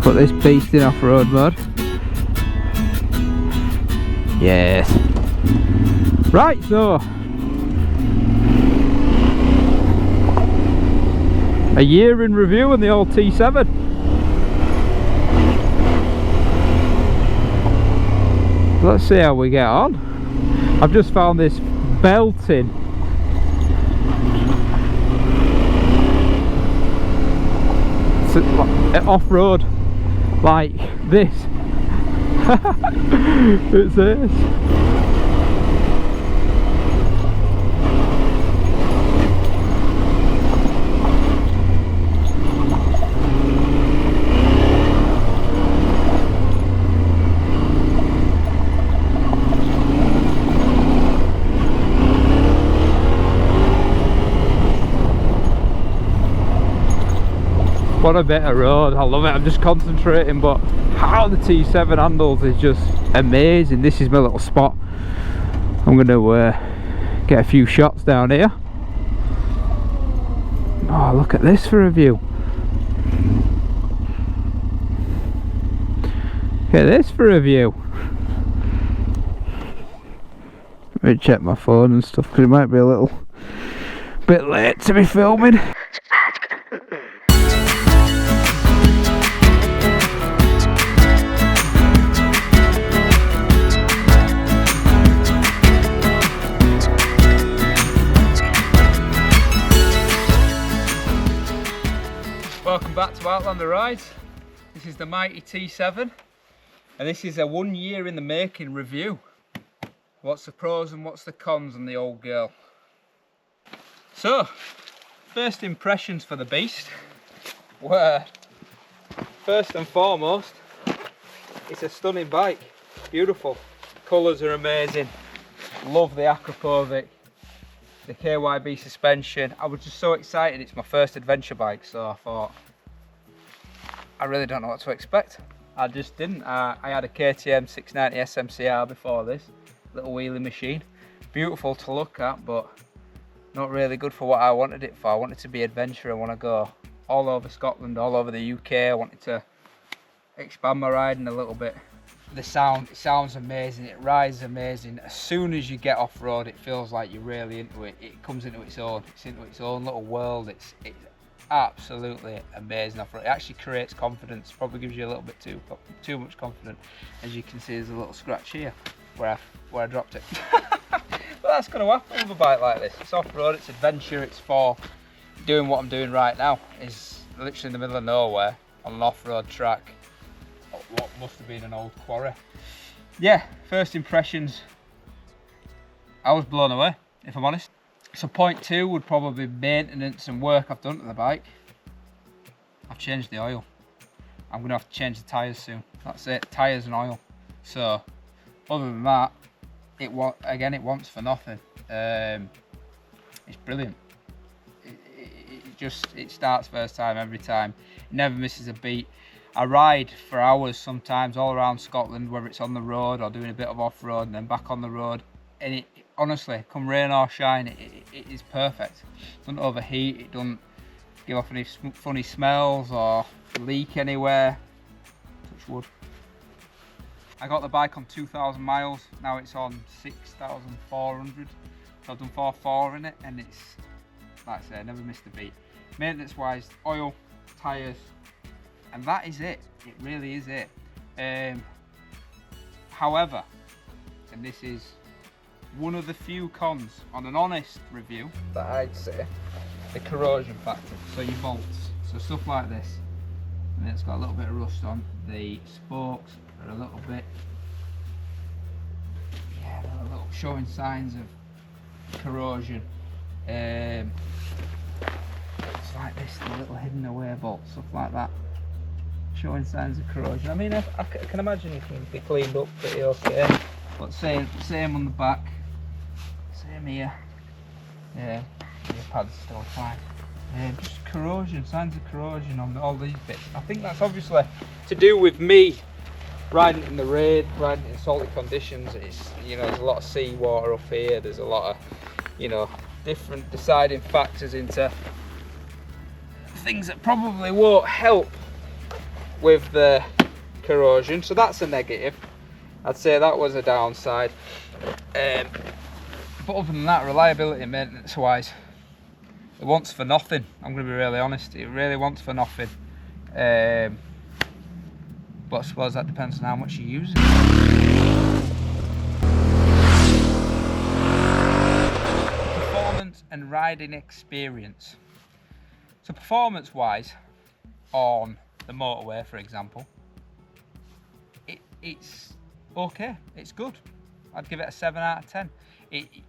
Put this beast in off-road mode. Yes. Right, so a year in review on the old T7. Let's see how we get on. I've just found this belting off-road like this. It's this. What a bit of road, I love it. I'm just concentrating, but how the T7 handles is just amazing. This is my little spot. I'm going to get a few shots down here. Oh, look at this for a view. Look at this for a view. Let me check my phone and stuff because it might be a little bit late to be filming. Welcome back to Outlander Rides. This is the mighty T7 and this is a 1 year in the making review. What's the pros and what's the cons on the old girl? So, first impressions for the beast were, first and foremost, it's a stunning bike. Beautiful. Colours are amazing. Love the Acropovic. The KYB suspension. I was just so excited. It's my first adventure bike, so I thought, I really don't know what to expect. I just didn't. I had a KTM 690 SMCR before this, little wheelie machine. Beautiful to look at, but not really good for what I wanted it for. I wanted to be adventure. I want to go all over Scotland, all over the UK. I wanted to expand my riding a little bit. The sound, it sounds amazing, it rides amazing. As soon as you get off-road, it feels like you're really into it. It comes into its own. It's into its own little world. It's absolutely amazing off-road. It actually creates confidence. Probably gives you a little bit too much confidence. As you can see, there's a little scratch here where I dropped it. But that's going to happen with a bike like this. It's off-road, it's adventure, it's for doing what I'm doing right now. Is literally in the middle of nowhere on an off-road track. What must have been an old quarry. Yeah, first impressions, I was blown away, if I'm honest. So point two would probably be maintenance and work I've done to the bike. I've changed the oil. I'm going to have to change the tyres soon. That's it, tyres and oil. So other than that, it wants for nothing. It's brilliant. It starts first time every time. It never misses a beat. I ride for hours sometimes all around Scotland, whether it's on the road or doing a bit of off-road and then back on the road. And it honestly, come rain or shine, it is perfect. It doesn't overheat, it doesn't give off any funny smells or leak anywhere. Touch wood. I got the bike on 2,000 miles, now it's on 6,400. So I've done 4.4 in it and it's, like I say, I never missed a beat. Maintenance wise, oil, tyres, and that is it. It really is it. However, and this is one of the few cons on an honest review that I'd say, the corrosion factor. So your bolts, so stuff like this, and it's got a little bit of rust on. The spokes are a little bit, yeah, they're a little showing signs of corrosion. It's like this, the little hidden away bolts, stuff like that, showing signs of corrosion. I mean, I can imagine it can be cleaned up pretty okay, but same on the back, same here. Yeah, the pad's still fine. Just corrosion, signs of corrosion on all these bits. I think that's obviously to do with me riding in the rain, riding in salty conditions. It's, you know, there's a lot of seawater up here. There's a lot of, you know, different deciding factors into things that probably won't help with the corrosion, so that's a negative. I'd say that was a downside. But other than that, reliability and maintenance wise, it wants for nothing. I'm going to be really honest, it really wants for nothing. But I suppose that depends on how much you use it. Performance and riding experience. So performance wise, on the motorway for example, it's okay, it's good. I'd give it a 7 out of 10.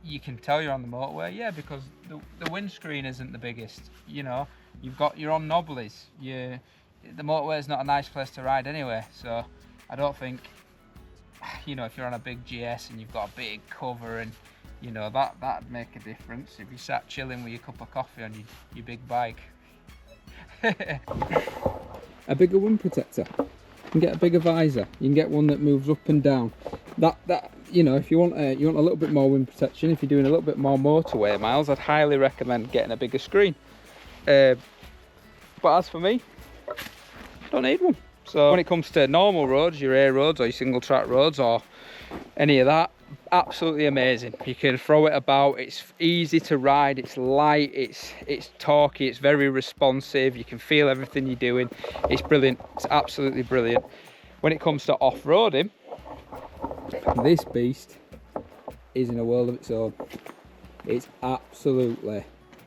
You can tell you're on the motorway, yeah, because the windscreen isn't the biggest, you know, you're on knobblies, the motorway is not a nice place to ride anyway, so I don't think, you know, if you're on a big GS and you've got a big cover and, you know, that'd make a difference if you sat chilling with your cup of coffee on your big bike. A bigger wind protector. You can get a bigger visor. You can get one that moves up and down. That you know, if you want a little bit more wind protection, if you're doing a little bit more motorway miles, I'd highly recommend getting a bigger screen. But as for me, I don't need one. So when it comes to normal roads, your A roads or your single track roads or any of that, absolutely amazing. You can throw it about, it's easy to ride, it's light, it's torquey, it's very responsive, you can feel everything you're doing. It's brilliant, it's absolutely brilliant. When it comes to off-roading, this beast is in a world of its own. It's absolutely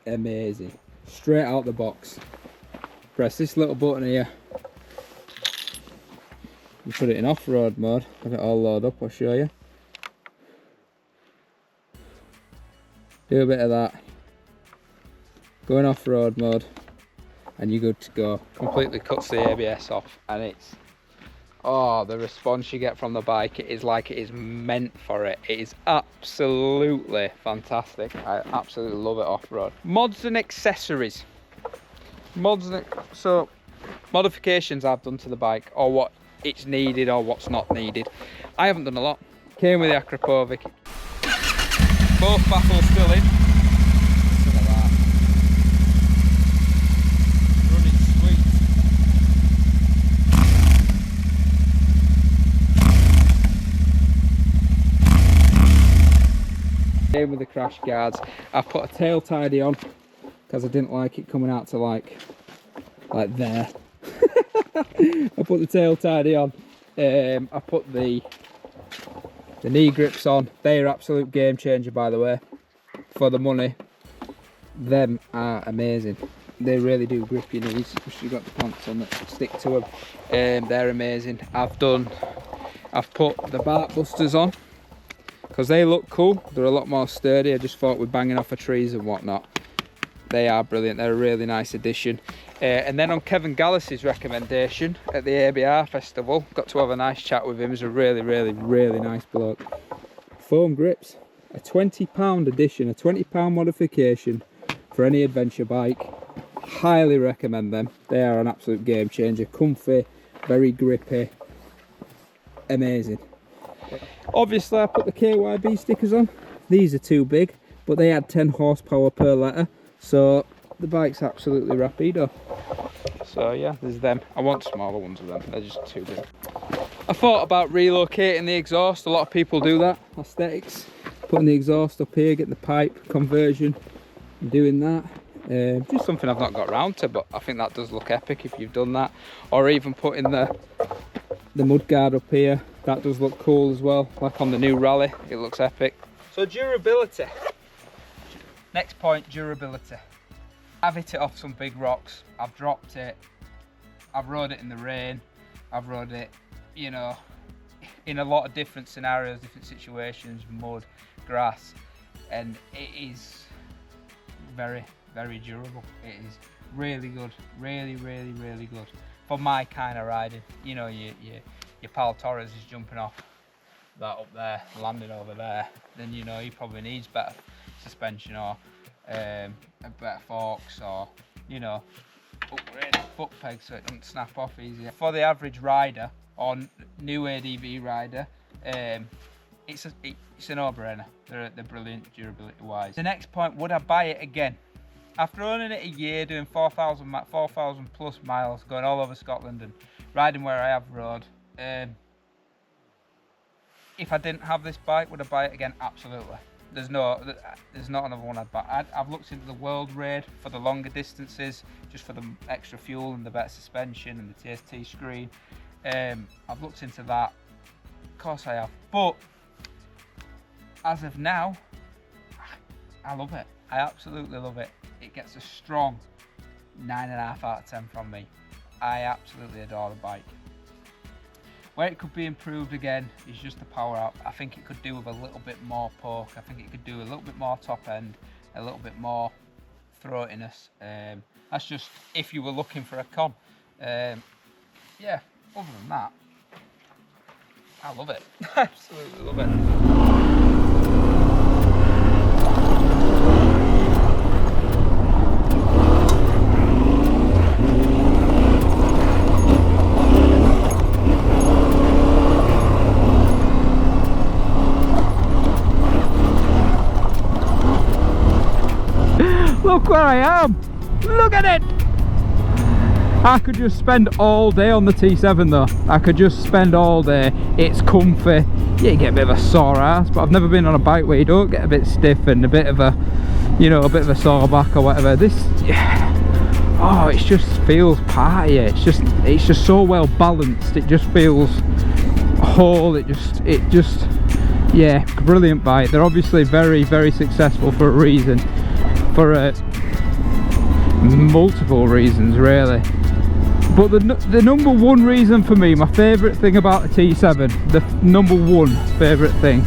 amazing. Straight out the box. Press this little button here. You put it in off-road mode, have it all load up, I'll show you. Do a bit of that, go in off-road mode, and you're good to go. Completely cuts the ABS off, and it's, oh, the response you get from the bike, it is like it is meant for it. It is absolutely fantastic. I absolutely love it off-road. Mods and accessories. So modifications I've done to the bike, or what it's needed or what's not needed. I haven't done a lot. Came with the Akrapovic. Both baffles still in. Look at that. Running sweet. Came with the crash guards. I've put a tail tidy on because I didn't like it coming out to like there. I put the tail tidy on. I put the knee grips on. They're absolute game changer, by the way, for the money. Them are amazing. They really do grip your knees, especially you've got the pants on that stick to them. They're amazing. I've put the bark busters on because they look cool. They're a lot more sturdy. I just thought with banging off of trees and whatnot, they are brilliant. They're a really nice addition. And then on Kevin Gallas's recommendation at the ABR festival, got to have a nice chat with him. He's a really, really, really nice bloke. Foam grips, a £20 addition, a £20 modification for any adventure bike. Highly recommend them. They are an absolute game changer. Comfy, very grippy, amazing. Obviously I put the KYB stickers on. These are too big, but they had 10 horsepower per litre, so the bike's absolutely rapido. So yeah, there's them. I want smaller ones of them, they're just too big. I thought about relocating the exhaust. A lot of people do that, aesthetics, putting the exhaust up here, getting the pipe conversion and doing that. Just something I've not got around to, but I think that does look epic if you've done that. Or even putting the mudguard up here, that does look cool as well, like on the new Rally, it looks epic. So durability. Next point, durability. I've hit it off some big rocks, I've dropped it, I've rode it in the rain, I've rode it, you know, in a lot of different scenarios, different situations, mud, grass, and it is very, very durable. It is really good, really, really, really good for my kind of riding. You know, your pal Torres is jumping off that up there, landing over there, then you know he probably needs better suspension or a better forks, or you know, upgrade foot pegs so it doesn't snap off easier. For the average rider or new ADV rider, it's a no-brainer. They're brilliant durability wise. The next point, would I buy it again? After owning it a year, doing 4,000 plus miles, going all over Scotland and riding where I have rode. If I didn't have this bike, would I buy it again? Absolutely. There's not another one I'd buy. I've looked into the World Raid for the longer distances, just for the extra fuel and the better suspension and the TST screen. I've looked into that. Of course I have. But as of now, I love it. I absolutely love it. It gets a strong 9.5 out of 10 from me. I absolutely adore the bike. Where it could be improved again is just the power out. I think it could do with a little bit more poke. I think it could do a little bit more top end, a little bit more throatiness. That's just if you were looking for a con. Yeah, other than that, I love it. I absolutely love it. Look where I am! Look at it! I could just spend all day on the T7 though. I could just spend all day. It's comfy. Yeah, you get a bit of a sore ass, but I've never been on a bike where you don't get a bit stiff and a bit of a, you know, a bit of a sore back or whatever. This, yeah. Oh, it just feels party. It's just so well balanced. It just feels whole. It just, yeah, brilliant bike. They're obviously very, very successful for a reason. For multiple reasons really, but the number one reason for me, my favourite thing about the T7, the number one favourite thing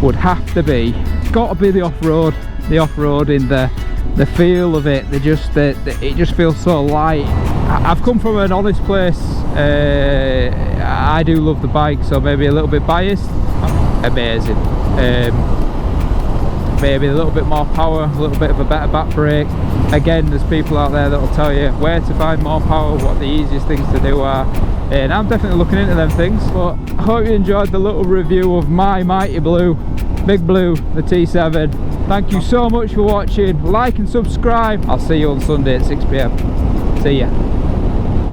would have to be, it's got to be the off-road in the feel of it. It just feels so light. I've come from an honest place. I do love the bike, so maybe a little bit biased. Amazing. Maybe a little bit more power, a little bit of a better back brake. Again, there's people out there that will tell you where to find more power, what the easiest things to do are, and I'm definitely looking into them things. But I hope you enjoyed the little review of my Mighty Blue, Big Blue, the T7. Thank you so much for watching. Like and subscribe. I'll see you on Sunday at 6 PM. See ya.